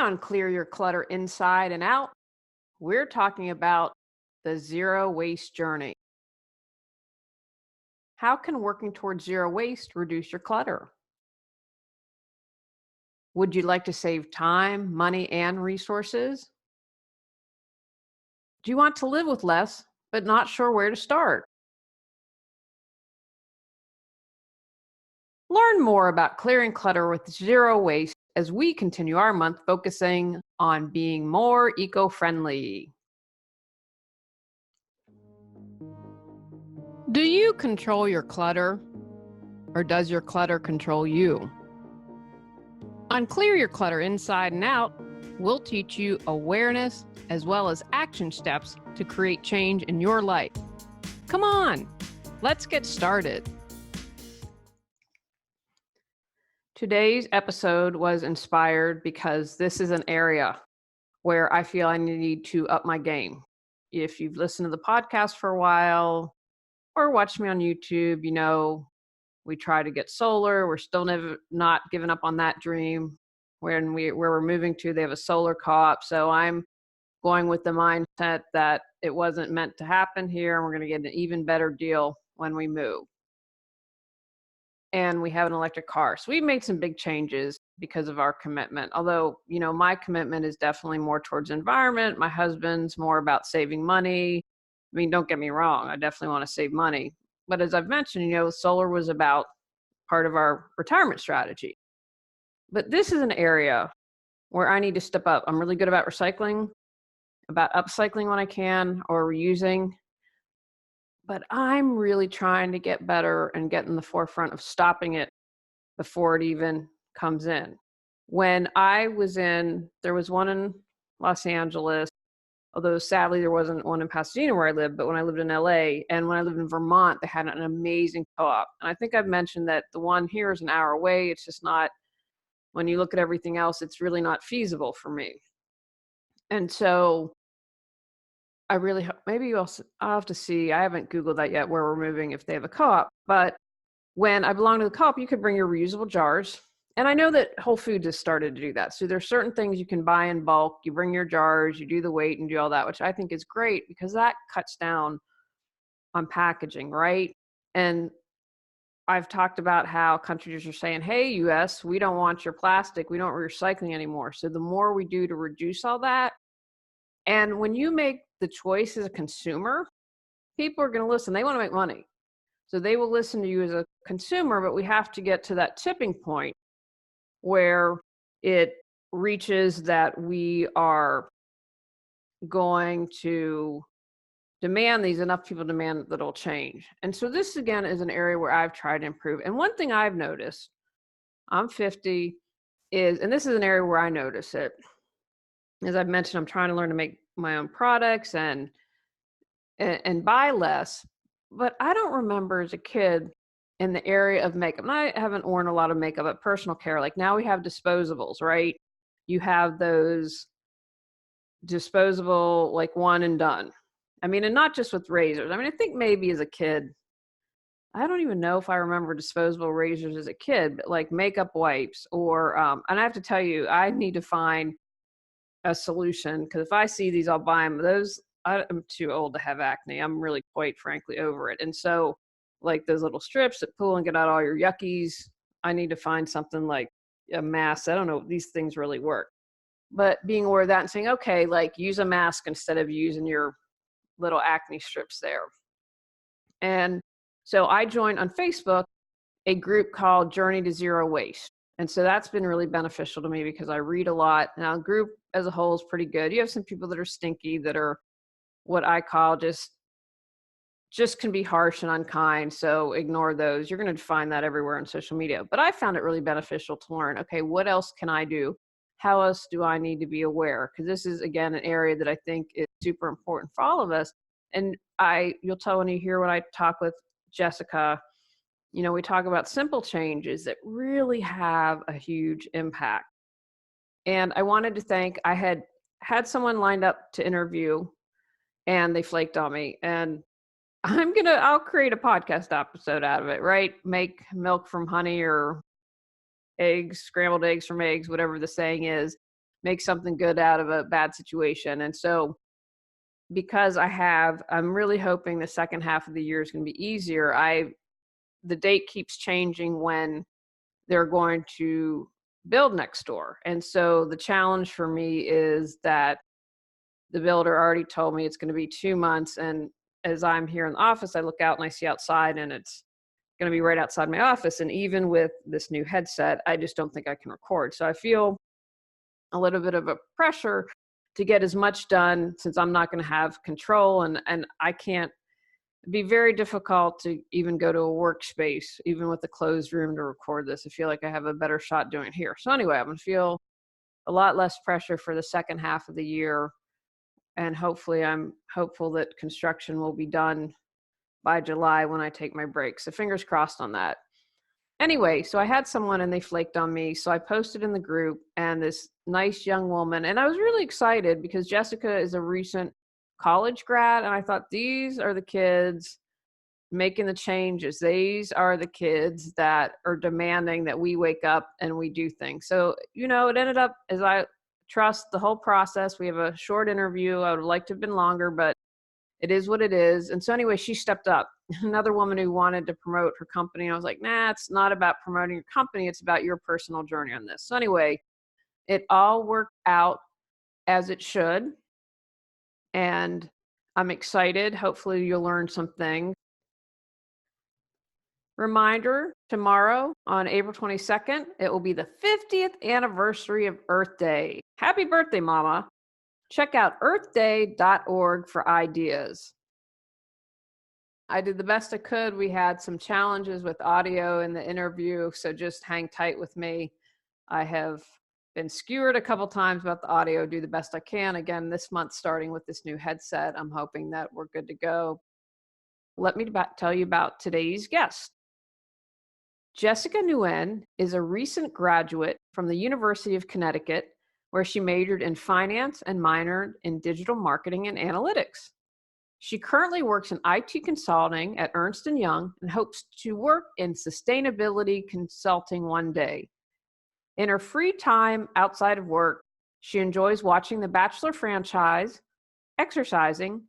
on Clear Your Clutter Inside and Out, we're talking about the zero waste journey. How can working towards zero waste reduce your clutter? Would you like to save time, money, and resources? Do you want to live with less, but not sure where to start? Learn more about clearing clutter with zero waste as we continue our month focusing on being more eco friendly. Do you control your clutter, or does your clutter control you? On Clear Your Clutter Inside and Out, we'll teach you awareness as well as action steps to create change in your life. Come on, let's get started. Today's episode was inspired because this is an area where I feel I need to up my game. If you've listened to the podcast for a while or watched me on YouTube, you know we try to get solar. We're still not giving up on that dream. Where we're moving to, they have a solar co-op. So I'm going with the mindset that it wasn't meant to happen here, and we're going to get an even better deal when we move. And we have an electric car. So we've made some big changes because of our commitment. Although, my commitment is definitely more towards environment. My husband's more about saving money. I mean, don't get me wrong. I definitely want to save money. But as I've mentioned, solar was about part of our retirement strategy. But this is an area where I need to step up. I'm really good about recycling, about upcycling when I can, or reusing. But I'm really trying to get better and get in the forefront of stopping it before it even comes in. When I was there was one in Los Angeles, although sadly there wasn't one in Pasadena where I lived, but when I lived in LA and when I lived in Vermont, they had an amazing co-op. And I think I've mentioned that the one here is an hour away. It's just not, when you look at everything else, it's really not feasible for me. And so I really hope, maybe I'll have to see. I haven't Googled that yet where we're moving if they have a co-op. But when I belong to the co-op, you could bring your reusable jars. And I know that Whole Foods has started to do that. So there's certain things you can buy in bulk. You bring your jars, you do the weight and do all that, which I think is great because that cuts down on packaging, right? And I've talked about how countries are saying, hey, US, we don't want your plastic. We don't recycling anymore. So the more we do to reduce all that, and when you make the choice as a consumer, people are going to listen. They want to make money. So they will listen to you as a consumer, but we have to get to that tipping point where it reaches that we are going to demand these, enough people demand that it'll change. And so this, again, is an area where I've tried to improve. And one thing I've noticed, I'm 50, and this is an area where I notice it. As I've mentioned, I'm trying to learn to make my own products and buy less. But I don't remember as a kid in the area of makeup. And I haven't worn a lot of makeup at personal care. Like now we have disposables, right? You have those disposable, like one and done. I mean, and not just with razors. I mean, I think maybe as a kid, I don't even know if I remember disposable razors as a kid, but like makeup wipes or, and I have to tell you, I need to find a solution because if I see these, I'll buy them. I'm too old to have acne. I'm really quite frankly over it. And so like those little strips that pull and get out all your yuckies, I need to find something like a mask. I don't know if these things really work, but being aware of that and saying, okay, like use a mask instead of using your little acne strips there. And so I joined on Facebook a group called Journey to Zero Waste. And so that's been really beneficial to me because I read a lot. Now, the group as a whole is pretty good. You have some people that are stinky, that are what I call just can be harsh and unkind. So ignore those. You're going to find that everywhere on social media. But I found it really beneficial to learn, okay, what else can I do? How else do I need to be aware? Because this is, again, an area that I think is super important for all of us. And you'll tell when you hear when I talk with Jessica, we talk about simple changes that really have a huge impact. And I wanted to thank, I had someone lined up to interview and they flaked on me. And I'll create a podcast episode out of it, right? Make milk from honey or eggs, scrambled eggs from eggs, whatever the saying is. make something good out of a bad situation. And so because I'm really hoping the second half of the year is going to be easier. The date keeps changing when they're going to build next door. And so the challenge for me is that the builder already told me it's going to be 2 months. And as I'm here in the office, I look out and I see outside and it's going to be right outside my office. And even with this new headset, I just don't think I can record. So I feel a little bit of a pressure to get as much done since I'm not going to have control, and I can't. It'd be very difficult to even go to a workspace, even with a closed room, to record this. I feel like I have a better shot doing it here. So anyway, I'm going to feel a lot less pressure for the second half of the year. And hopefully I'm hopeful that construction will be done by July when I take my break. So fingers crossed on that. Anyway, so I had someone and they flaked on me. So I posted in the group, and this nice young woman, and I was really excited because Jessica is a recent college grad. And I thought, these are the kids making the changes. These are the kids that are demanding that we wake up and we do things. So, it ended up, as I trust the whole process. We have a short interview. I would have liked to have been longer, but it is what it is. And so anyway, she stepped up. Another woman who wanted to promote her company. I was like, nah, it's not about promoting your company. It's about your personal journey on this. So anyway, it all worked out as it should. And I'm excited. Hopefully you'll learn something. Reminder, tomorrow on April 22nd, it will be the 50th anniversary of Earth Day. Happy birthday, Mama. Check out earthday.org for ideas. I did the best I could. We had some challenges with audio in the interview, so just hang tight with me. I have been skewered a couple times about the audio. Do the best I can. Again, this month, starting with this new headset, I'm hoping that we're good to go. Let me tell you about today's guest. Jessica Nguyen is a recent graduate from the University of Connecticut, where she majored in finance and minored in digital marketing and analytics. She currently works in IT consulting at Ernst & Young and hopes to work in sustainability consulting one day. In her free time outside of work, she enjoys watching The Bachelor franchise, exercising,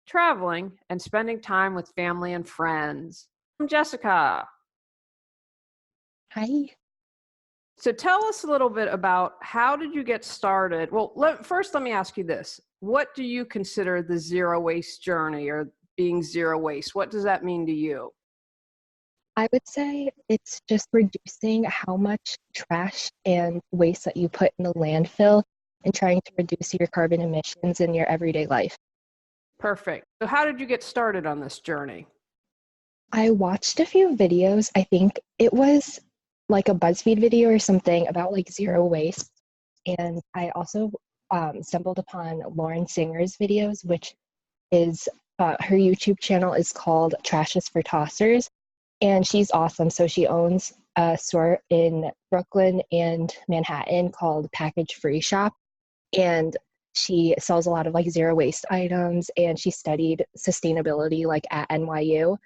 traveling, and spending time with family and friends. I'm Jessica. Hi. So tell us a little bit about how did you get started? Well, first let me ask you this. What do you consider the zero waste journey, or being zero waste? What does that mean to you? I would say it's just reducing how much trash and waste that you put in the landfill and trying to reduce your carbon emissions in your everyday life. Perfect. So how did you get started on this journey? I watched a few videos. I think it was like a BuzzFeed video or something about like zero waste. And I also stumbled upon Lauren Singer's videos, which is her YouTube channel is called Trashes for Tossers. And she's awesome. So she owns a store in Brooklyn and Manhattan called Package Free Shop. And she sells a lot of like zero waste items, and she studied sustainability like at NYU.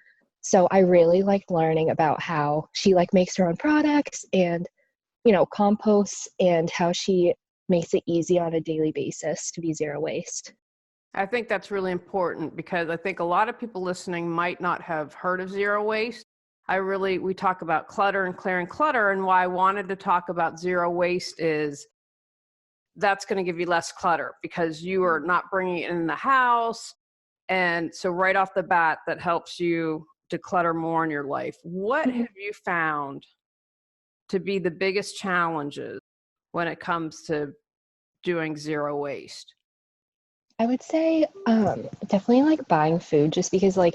So I really liked learning about how she like makes her own products and, composts, and how she makes it easy on a daily basis to be zero waste. I think that's really important because I think a lot of people listening might not have heard of zero waste. We talk about clutter and clearing clutter, and why I wanted to talk about zero waste is that's going to give you less clutter because you are not bringing it in the house. And so right off the bat, that helps you declutter more in your life. What have you found to be the biggest challenges when it comes to doing zero waste? I would say definitely like buying food, just because like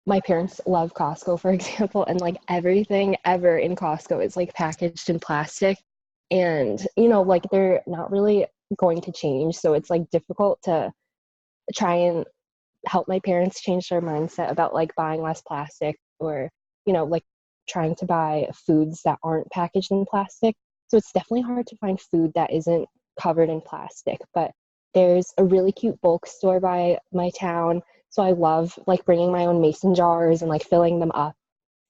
my parents love Costco, for example, and like everything ever in Costco is like packaged in plastic, and like they're not really going to change, so it's like difficult to try and help my parents change their mindset about like buying less plastic, or like trying to buy foods that aren't packaged in plastic. So it's definitely hard to find food that isn't covered in plastic. But there's a really cute bulk store by my town, so I love like bringing my own mason jars and like filling them up.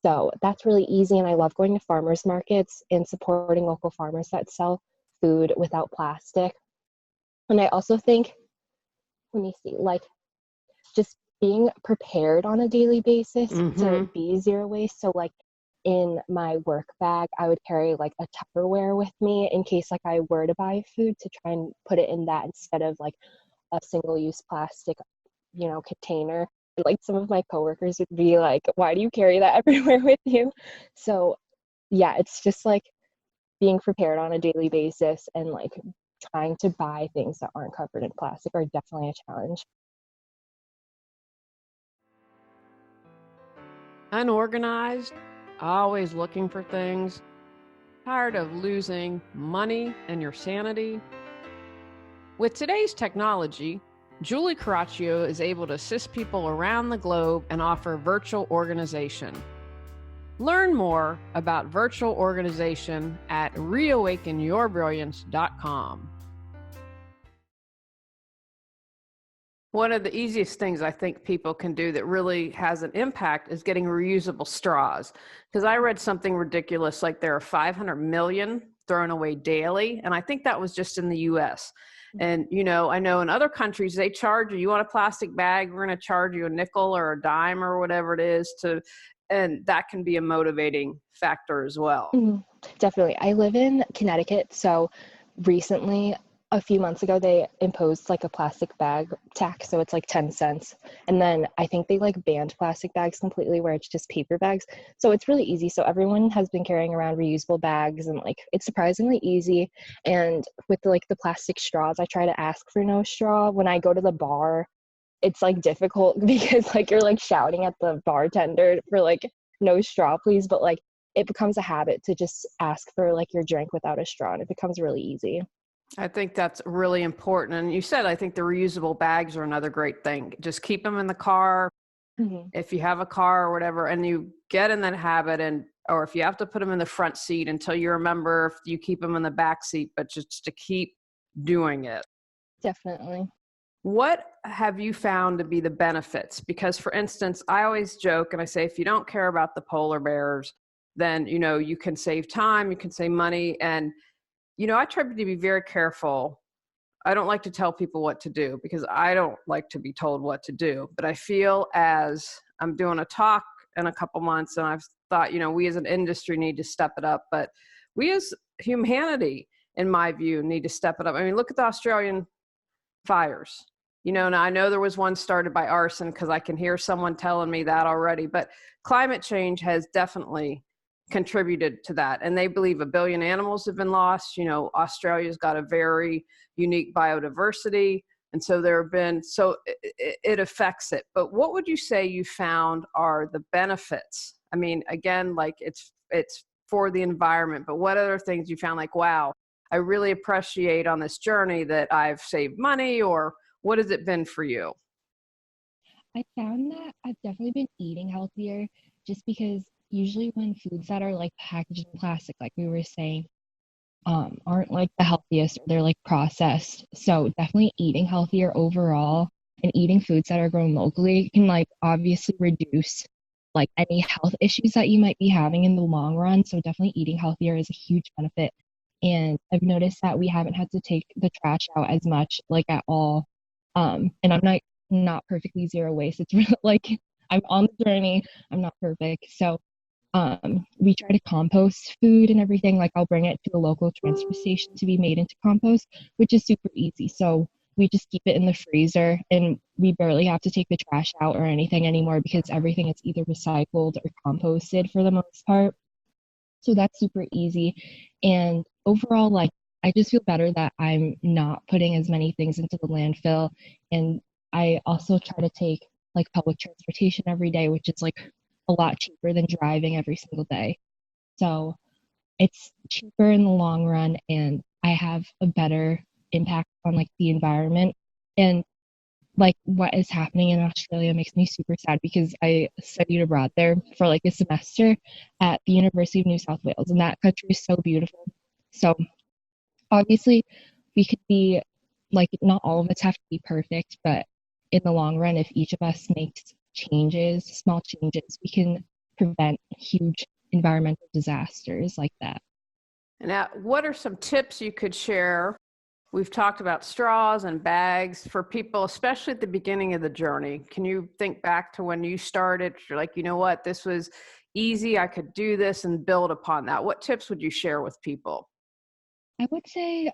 So that's really easy, and I love going to farmers markets and supporting local farmers that sell food without plastic. And I also think, let me see, like just being prepared on a daily basis to Mm-hmm. be zero waste. So like in my work bag, I would carry like a Tupperware with me in case like I were to buy food, to try and put it in that instead of like a single use plastic, container. Like some of my coworkers would be like, why do you carry that everywhere with you? So yeah, it's just like being prepared on a daily basis, and like trying to buy things that aren't covered in plastic are definitely a challenge. Unorganized, always looking for things, tired of losing money and your sanity. With today's technology, Julie Coraccio is able to assist people around the globe and offer virtual organization. Learn more about virtual organization at reawakenyourbrilliance.com. One of the easiest things I think people can do that really has an impact is getting reusable straws. Because I read something ridiculous, like there are 500 million thrown away daily. And I think that was just in the US. And, I know in other countries, they charge you want a plastic bag, we're going to charge you a nickel or a dime or whatever it is and that can be a motivating factor as well. Mhm. Definitely. I live in Connecticut, so recently, a few months ago, they imposed like a plastic bag tax, so it's like 10 cents. And then I think they like banned plastic bags completely, where it's just paper bags. So it's really easy. So everyone has been carrying around reusable bags, and like it's surprisingly easy. And with like the plastic straws, I try to ask for no straw. When I go to the bar, it's like difficult because like you're like shouting at the bartender for like no straw please, but like it becomes a habit to just ask for like your drink without a straw, and it becomes really easy. I think that's really important. And you said, I think the reusable bags are another great thing. Just keep them in the car. Hmm. If you have a car or whatever, and you get in that habit, or if you have to put them in the front seat until you remember, if you keep them in the back seat, but just to keep doing it. Definitely. What have you found to be the benefits? Because, for instance, I always joke and I say, if you don't care about the polar bears, then, you can save time, you can save money. And, I try to be very careful. I don't like to tell people what to do because I don't like to be told what to do. But I feel as I'm doing a talk in a couple months, and I've thought, we as an industry need to step it up. But we as humanity, in my view, need to step it up. I mean, look at the Australian fires. Now I know there was one started by arson because I can hear someone telling me that already, but climate change has definitely contributed to that. And they believe 1 billion animals have been lost. Australia's got a very unique biodiversity. And so it affects it. But what would you say you found are the benefits? I mean, again, like it's for the environment, but what other things you found like, wow, I really appreciate on this journey that I've saved money, or what has it been for you? I found that I've definitely been eating healthier, just because usually when foods that are like packaged in plastic, like we were saying, aren't like the healthiest, or they're like processed. So definitely eating healthier overall, and eating foods that are grown locally can like obviously reduce like any health issues that you might be having in the long run. So definitely eating healthier is a huge benefit. And I've noticed that we haven't had to take the trash out as much, like at all. And I'm not perfectly zero waste. It's really like I'm on the journey. I'm not perfect. So we try to compost food and everything. Like I'll bring it to a local transfer station to be made into compost, which is super easy. So we just keep it in the freezer, and we barely have to take the trash out or anything anymore, because everything is either recycled or composted for the most part. So that's super easy. And overall, like I just feel better that I'm not putting as many things into the landfill. And I also try to take like public transportation every day, which is like a lot cheaper than driving every single day. So it's cheaper in the long run, and I have a better impact on like the environment. And like what is happening in Australia makes me super sad, because I studied abroad there for like a semester at the University of New South Wales, and that country is so beautiful. So obviously we could be like, not all of us have to be perfect, but in the long run, if each of us makes changes, small changes, we can prevent huge environmental disasters like that. Now, what are some tips you could share We've talked about straws and bags for people, especially at the beginning of the journey. Can you think back to when you started? You're like, you know what, this was easy. I could do this and build upon that. What tips would you share with people? I would say,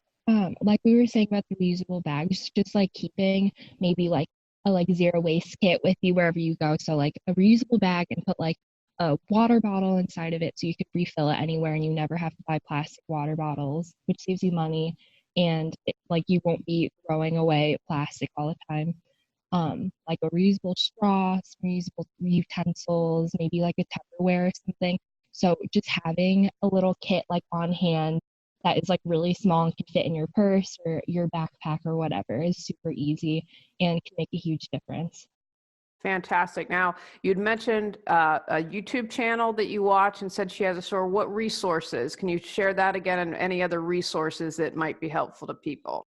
like we were saying about the reusable bags, just like keeping maybe like a like zero waste kit with you wherever you go. So like a reusable bag and put like a water bottle inside of it so you could refill it anywhere and you never have to buy plastic water bottles, which saves you money. And like you won't be throwing away plastic all the time. Like a reusable straw, some reusable utensils, maybe like a Tupperware or something. So just having a little kit like on hand that is like really small and can fit in your purse or your backpack or whatever is super easy and can make a huge difference. Fantastic. Now, you'd mentioned a YouTube channel that you watch and said she has a store. What resources? Can you share that again and any other resources that might be helpful to people?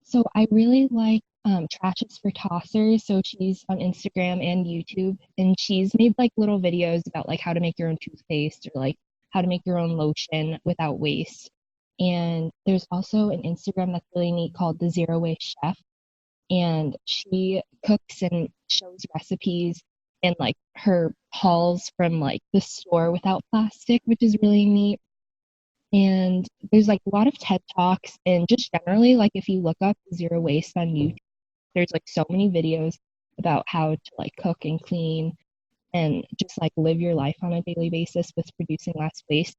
So I really like Trashes for Tossers. So she's on Instagram and YouTube, and she's made like little videos about like how to make your own toothpaste or like how to make your own lotion without waste. And there's also an Instagram that's really neat called the Zero Waste Chef, and she cooks and shows recipes and like her hauls from like the store without plastic, which is really neat. And there's like a lot of TED Talks and just generally like if you look up zero waste on YouTube, there's like so many videos about how to like cook and clean and just like live your life on a daily basis with producing less waste.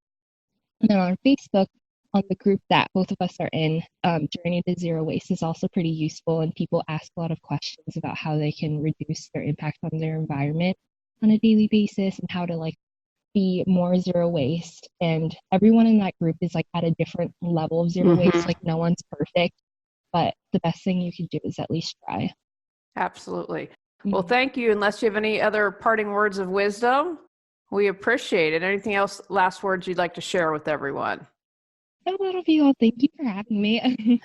And then on Facebook, on the group that both of us are in, Journey to Zero Waste is also pretty useful, and people ask a lot of questions about how they can reduce their impact on their environment on a daily basis and how to like be more zero waste. And everyone in that group is like at a different level of zero waste. Hmm. Like no one's perfect, but the best thing you can do is at least try. Absolutely. Well, Mhm. thank you. Unless you have any other parting words of wisdom, we appreciate it. Anything else, last words you'd like to share with everyone? So that'll be all. Thank you for having me.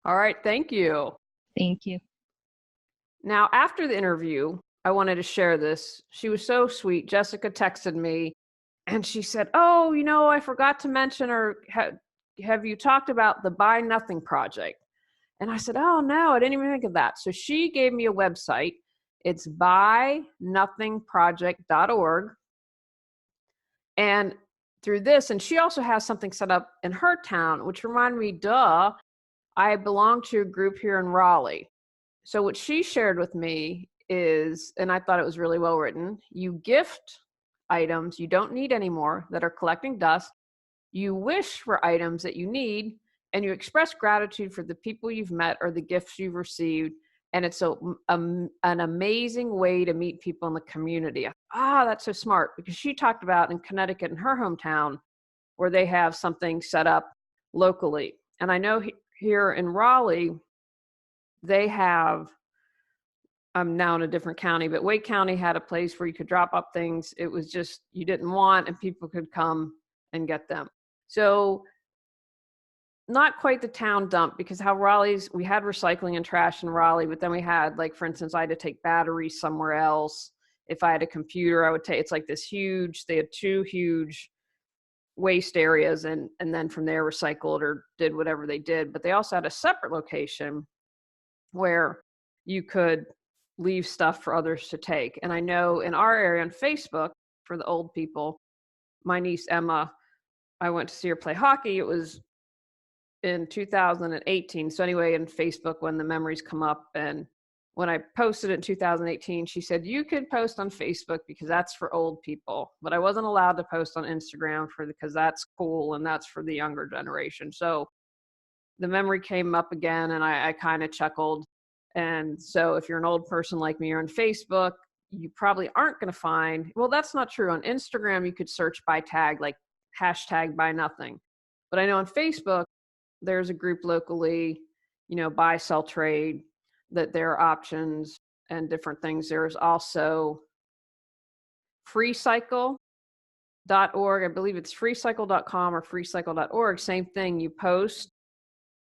All right. Thank you. Thank you. Now, after the interview, I wanted to share this. She was so sweet. Jessica texted me and she said, "Oh, I forgot to mention, or have you talked about the Buy Nothing Project?" And I said, "Oh, no, I didn't even think of that." So she gave me a website. It's buynothingproject.org. And through this, and she also has something set up in her town, which reminded me, duh, I belong to a group here in Raleigh. So what she shared with me is, and I thought it was really well written, you gift items you don't need anymore that are collecting dust. You wish for items that you need, and you express gratitude for the people you've met or the gifts you've received. And it's an amazing way to meet people in the community. That's so smart, because she talked about in Connecticut, in her hometown, where they have something set up locally. And I know here in Raleigh, they have, I'm now in a different county, but Wake County had a place where you could drop up things it was just you didn't want, and people could come and get them. So not quite the town dump, because how Raleigh's, we had recycling and trash in Raleigh, but then we had, like, for instance, I had to take batteries somewhere else. If I had a computer, I would take, it's like this huge, they had two huge waste areas, and then from there recycled or did whatever they did. But they also had a separate location where you could leave stuff for others to take. And I know in our area on Facebook, for the old people, my niece Emma, I went to see her play hockey. It was in 2018. So anyway, in Facebook, when the memories come up, and when I posted it in 2018, she said, you could post on Facebook because that's for old people, but I wasn't allowed to post on Instagram because that's cool and that's for the younger generation. So the memory came up again, and I kind of chuckled. And so if you're an old person like me, you're on Facebook, you probably aren't going to find, well, that's not true. On Instagram, you could search by tag, like hashtag buy nothing. But I know on Facebook, there's a group locally, buy, sell, trade, that there are options and different things. There's also freecycle.org. I believe it's freecycle.com or freecycle.org. Same thing. You post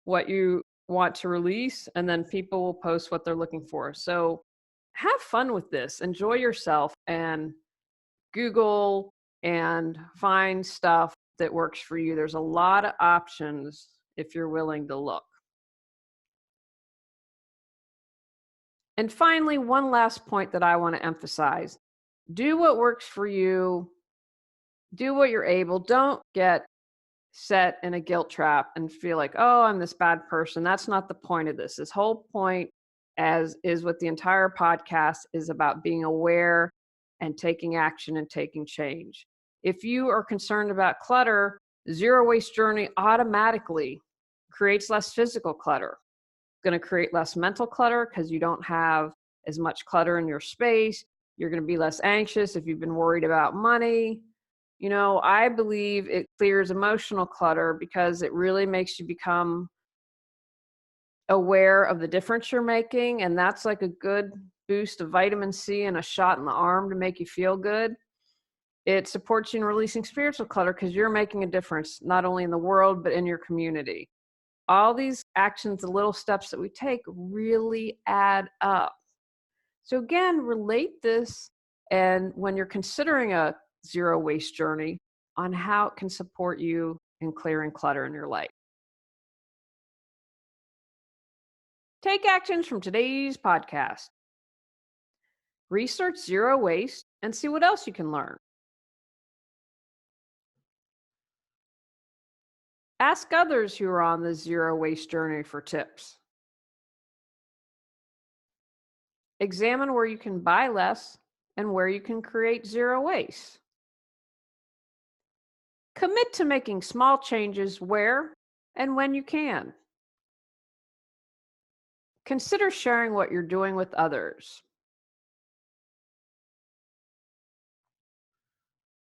what you want to release, and then people will post what they're looking for. So have fun with this, enjoy yourself, and Google and find stuff that works for you. There's a lot of options if you're willing to look. And finally, one last point that I want to emphasize. Do what works for you. Do what you're able. Don't get set in a guilt trap and feel like, oh, I'm this bad person. That's not the point of this. This whole point, as is what the entire podcast is about, being aware and taking action and taking change. If you are concerned about clutter, zero waste journey automatically creates less physical clutter. It's going to create less mental clutter because you don't have as much clutter in your space. You're going to be less anxious if you've been worried about money. I believe it clears emotional clutter because it really makes you become aware of the difference you're making. And that's like a good boost of vitamin C and a shot in the arm to make you feel good. It supports you in releasing spiritual clutter because you're making a difference, not only in the world, but in your community. All these actions, the little steps that we take really add up. So again, relate this, and when you're considering a zero waste journey, on how it can support you in clearing clutter in your life. Take actions from today's podcast. Research zero waste and see what else you can learn. Ask others who are on the zero waste journey for tips. Examine where you can buy less and where you can create zero waste. Commit to making small changes where and when you can. Consider sharing what you're doing with others.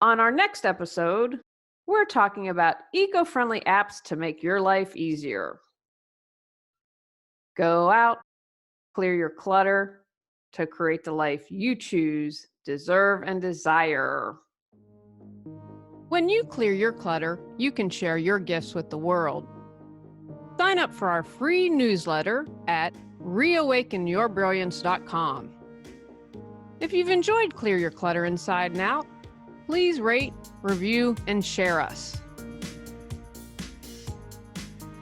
On our next episode, we're talking about eco-friendly apps to make your life easier. Go out, clear your clutter to create the life you choose, deserve, and desire. When you clear your clutter, you can share your gifts with the world. Sign up for our free newsletter at reawakenyourbrilliance.com. If you've enjoyed Clear Your Clutter Inside and Out, please rate, review, and share us.